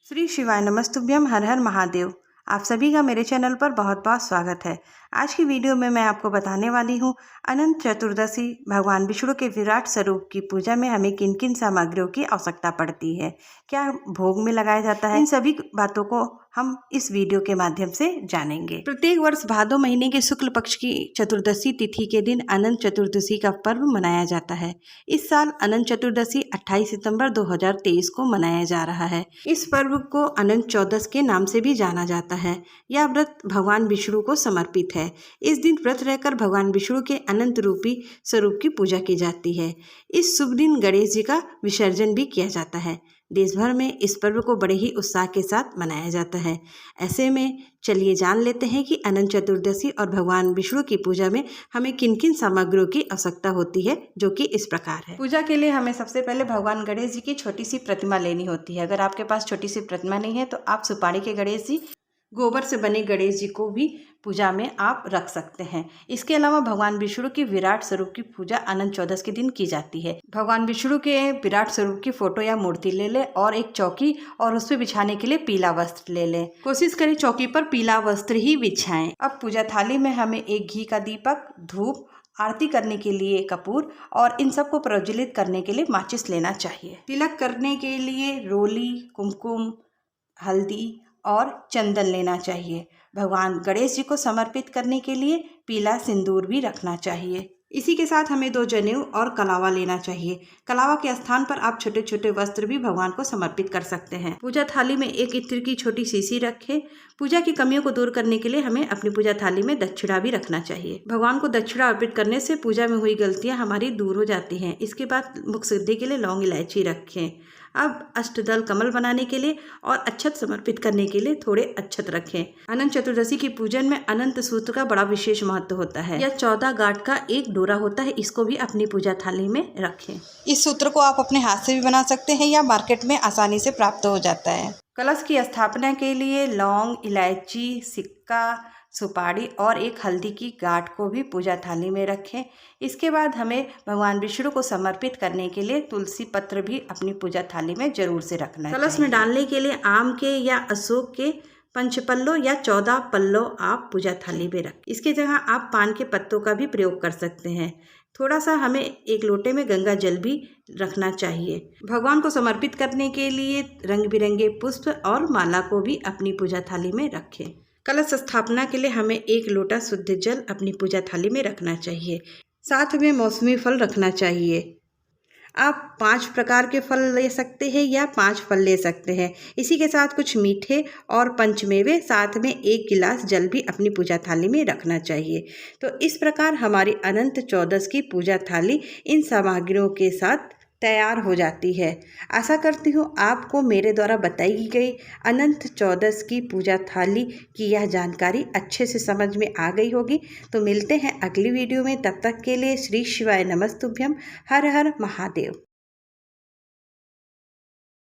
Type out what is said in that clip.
श्री शिवाय नमस्तुभ्यम, हर हर महादेव। आप सभी का मेरे चैनल पर बहुत बहुत स्वागत है। आज की वीडियो में मैं आपको बताने वाली हूँ अनंत चतुर्दशी भगवान विष्णु के विराट स्वरूप की पूजा में हमें किन किन सामग्रियों की आवश्यकता पड़ती है, क्या भोग में लगाया जाता है। इन सभी बातों को हम इस वीडियो के माध्यम से जानेंगे। प्रत्येक वर्ष भादो महीने के शुक्ल पक्ष की चतुर्दशी तिथि के दिन अनंत चतुर्दशी का पर्व मनाया जाता है। इस साल अनंत चतुर्दशी 28 सितंबर 2023 को मनाया जा रहा है। इस पर्व को अनंत चौदस के नाम से भी जाना जाता है। यह व्रत भगवान विष्णु को समर्पित है। इस दिन व्रत रहकर भगवान विष्णु के अनंत रूपी स्वरूप की पूजा की जाती है। इस शुभ दिन गणेश जी का विसर्जन भी किया जाता है। देश भर में इस पर्व को बड़े ही उत्साह के साथ मनाया जाता है। ऐसे में चलिए जान लेते हैं कि अनंत चतुर्दशी और भगवान विष्णु की पूजा में हमें किन किन सामग्रियों की आवश्यकता होती है, जो कि इस प्रकार है। पूजा के लिए हमें सबसे पहले भगवान गणेश जी की छोटी सी प्रतिमा लेनी होती है। अगर आपके पास छोटी सी प्रतिमा नहीं है तो आप सुपारी के गणेश जी, गोबर से बने गणेश जी को भी पूजा में आप रख सकते हैं। इसके अलावा भगवान विष्णु की विराट स्वरूप की पूजा अनंत चौदस के दिन की जाती है। भगवान विष्णु के विराट स्वरूप की फोटो या मूर्ति ले लें और एक चौकी और उस पर बिछाने के लिए पीला वस्त्र ले लें। कोशिश करें चौकी पर पीला वस्त्र ही बिछाएं। अब पूजा थाली में हमें एक घी का दीपक, धूप, आरती करने के लिए कपूर और इन सब को प्रज्वलित करने के लिए माचिस लेना चाहिए। तिलक करने के लिए रोली, कुमकुम, हल्दी और चंदन लेना चाहिए। भगवान गणेश जी को समर्पित करने के लिए पीला सिंदूर भी रखना चाहिए। इसी के साथ हमें 2 जनेऊ और कलावा लेना चाहिए। कलावा के स्थान पर आप छोटे छोटे वस्त्र भी भगवान को समर्पित कर सकते हैं। पूजा थाली में एक इत्र की छोटी शीशी रखें। पूजा की कमियों को दूर करने के लिए हमें अपनी पूजा थाली में दक्षिणा भी रखना चाहिए। भगवान को दक्षिणा अर्पित करने से पूजा में हुई गलतियां हमारी दूर हो जाती हैं। इसके बाद मुख शुद्धि के लिए लौंग इलायची रखें। अब अष्टदल कमल बनाने के लिए और अक्षत समर्पित करने के लिए थोड़े अक्षत रखें। अनंत चतुर्दशी की पूजन में अनंत सूत्र का बड़ा विशेष महत्व होता है। यह 14 गांठ का एक डोरा होता है। इसको भी अपनी पूजा थाली में रखें। इस सूत्र को आप अपने हाथ से भी बना सकते हैं या मार्केट में आसानी से प्राप्त हो जाता है। कलश की स्थापना के लिए लौंग, इलायची, सिक्का, सुपारी और एक हल्दी की गांठ को भी पूजा थाली में रखें। इसके बाद हमें भगवान विष्णु को समर्पित करने के लिए तुलसी पत्र भी अपनी पूजा थाली में जरूर से रखना है। कलश में डालने के लिए आम के या अशोक के 5 पल्लों या 14 पल्लों आप पूजा थाली में रखें। इसके जगह आप पान के पत्तों का भी प्रयोग कर सकते हैं। थोड़ा सा हमें एक लोटे में गंगा जल भी रखना चाहिए। भगवान को समर्पित करने के लिए रंग बिरंगे पुष्प और माला को भी अपनी पूजा थाली में रखें। कलश स्थापना के लिए हमें 1 लोटा शुद्ध जल अपनी पूजा थाली में रखना चाहिए। साथ में मौसमी फल रखना चाहिए। आप 5 प्रकार के फल ले सकते हैं या 5 फल ले सकते हैं। इसी के साथ कुछ मीठे और पंचमेवे, साथ में 1 गिलास जल भी अपनी पूजा थाली में रखना चाहिए। तो इस प्रकार हमारी अनंत चौदस की पूजा थाली इन सामग्रियों के साथ तैयार हो जाती है। आशा करती हूँ आपको मेरे द्वारा बताई गई अनंत चौदस की पूजा थाली की यह जानकारी अच्छे से समझ में आ गई होगी। तो मिलते हैं अगली वीडियो में। तब तक के लिए श्री शिवाय नमस्तुभ्यम, हर हर महादेव।